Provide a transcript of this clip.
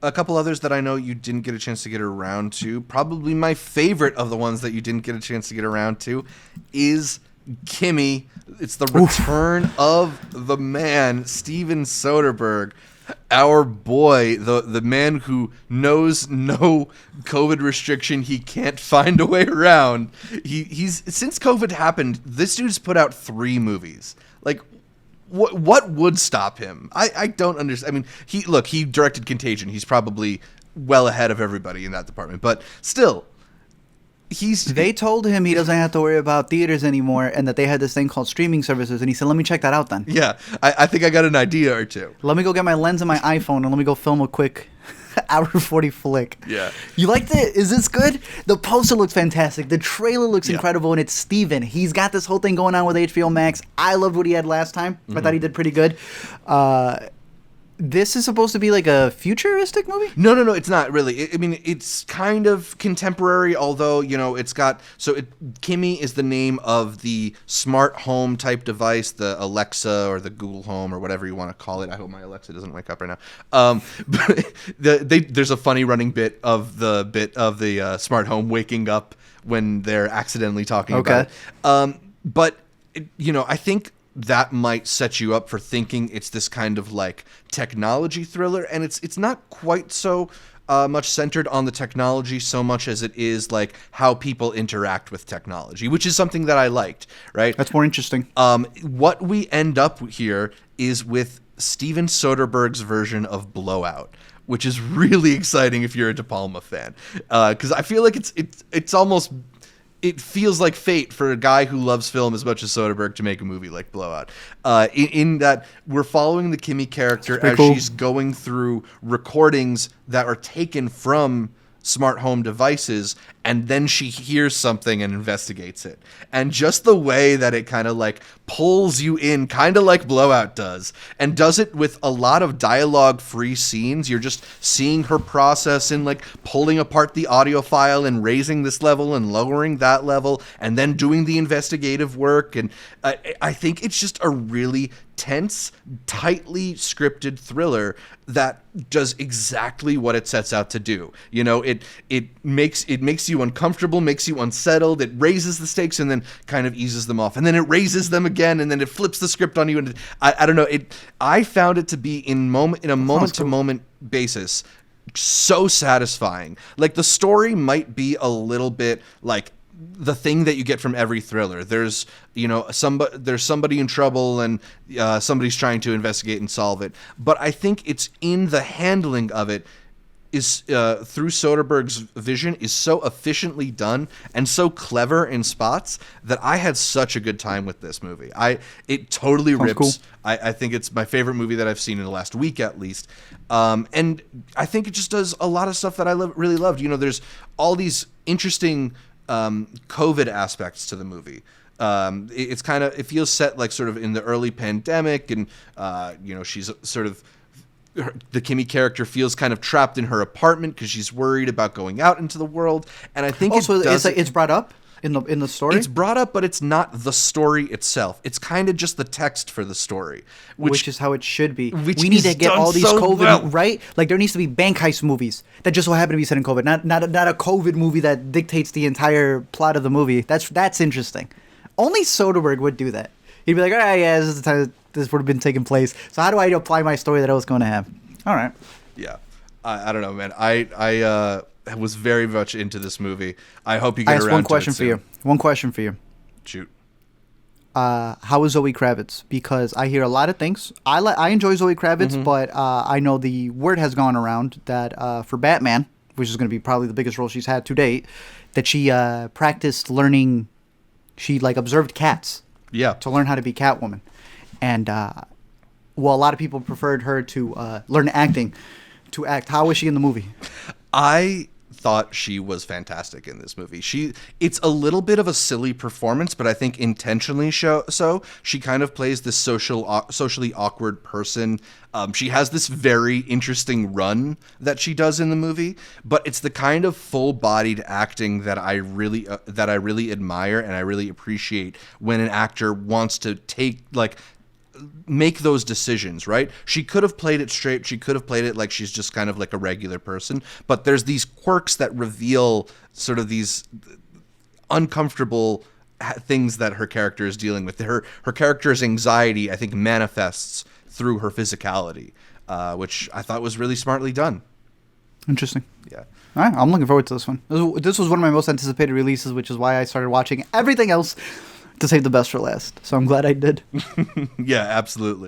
A couple others that I know you didn't get a chance to get around to. Probably my favorite of the ones that you didn't get a chance to get around to is Kimi. It's the return of the man, Steven Soderbergh, our boy, the man who knows no COVID restriction he can't find a way around. He's since COVID happened, this dude's put out 3 movies. Like, what would stop him? I don't understand. I mean, he directed Contagion. He's probably well ahead of everybody in that department. But still, They told him he doesn't have to worry about theaters anymore, and that they had this thing called streaming services. And he said, "Let me check that out then. Yeah, I think I got an idea or two. Let me go get my lens and my iPhone, and let me go film a quick hour 40 flick." Yeah. You liked it? Is this good? The poster looks fantastic. The trailer looks incredible, and it's Steven. He's got this whole thing going on with HBO Max. I loved what he had last time. I thought he did pretty good. This is supposed to be like a futuristic movie? No, it's not really. I mean, it's kind of contemporary, although, it's got... Kimi is the name of the smart home type device, the Alexa or the Google Home or whatever you want to call it. I hope my Alexa doesn't wake up right now. But there's a funny running bit of the smart home waking up when they're accidentally talking about it. But, I think that might set you up for thinking it's this kind of like technology thriller, and it's not quite so much centered on the technology so much as it is like how people interact with technology, which is something that I liked, right? That's more interesting. What we end up here is with Steven Soderbergh's version of Blowout, which is really exciting if you're a De Palma fan, because I feel like it's almost... It feels like fate for a guy who loves film as much as Soderbergh to make a movie like Blowout. In that we're following the Kimi character as she's going through recordings that are taken from smart home devices, and then she hears something and investigates it. And just the way that it kind of like pulls you in, kind of like Blowout does, and does it with a lot of dialogue-free scenes. You're just seeing her process in like pulling apart the audio file and raising this level and lowering that level, and then doing the investigative work. And I think it's just a really tense, tightly scripted thriller that does exactly what it sets out to do. It makes you uncomfortable, makes you unsettled. It raises the stakes and then kind of eases them off, and then it raises them again, and then it flips the script on you. And I don't know. I found it to be in a moment to moment basis so satisfying. Like, the story might be a little bit like the thing that you get from every thriller. There's somebody in trouble, and somebody's trying to investigate and solve it. But I think it's in the handling of it is through Soderbergh's vision is so efficiently done and so clever in spots that I had such a good time with this movie. It totally rips. Cool. I think it's my favorite movie that I've seen in the last week at least. And I think it just does a lot of stuff that I really loved. There's all these interesting COVID aspects to the movie. It feels set like sort of in the early pandemic, and she's sort of, the Kimi character feels kind of trapped in her apartment because she's worried about going out into the world. And I think it's brought up in the story. It's brought up, but it's not the story itself. It's kind of just the text for the story, which is how it should be. We need to get all these COVID right. Like, there needs to be bank heist movies that just so happen to be set in COVID, not a COVID movie that dictates the entire plot of the movie. That's interesting. Only Soderbergh would do that. He'd be like, all right, yeah, this is the time this would have been taking place. So how do I apply my story that I was going to have? All right. Yeah. I don't know, man. I was very much into this movie. I hope you get around to it. I have one question for you. Shoot. How is Zoe Kravitz? Because I hear a lot of things. I enjoy Zoe Kravitz, but I know the word has gone around that for Batman, which is going to be probably the biggest role she's had to date, that she practiced learning. She observed cats. Yeah. To learn how to be Catwoman. And, a lot of people preferred her to learn acting, to act. How was she in the movie? I thought she was fantastic in this movie. It's a little bit of a silly performance, but I think intentionally so. She kind of plays this socially awkward person. She has this very interesting run that she does in the movie, but it's the kind of full-bodied acting that I really admire and I really appreciate when an actor wants to take make those decisions, right? She could have played it straight. She could have played it like she's just kind of like a regular person. But there's these quirks that reveal sort of these uncomfortable things that her character is dealing with. Her character's anxiety, I think, manifests through her physicality, which I thought was really smartly done. Interesting. Yeah. All right, I'm looking forward to this one. This was one of my most anticipated releases, which is why I started watching everything else to save the best for last. So I'm glad I did. Yeah, absolutely.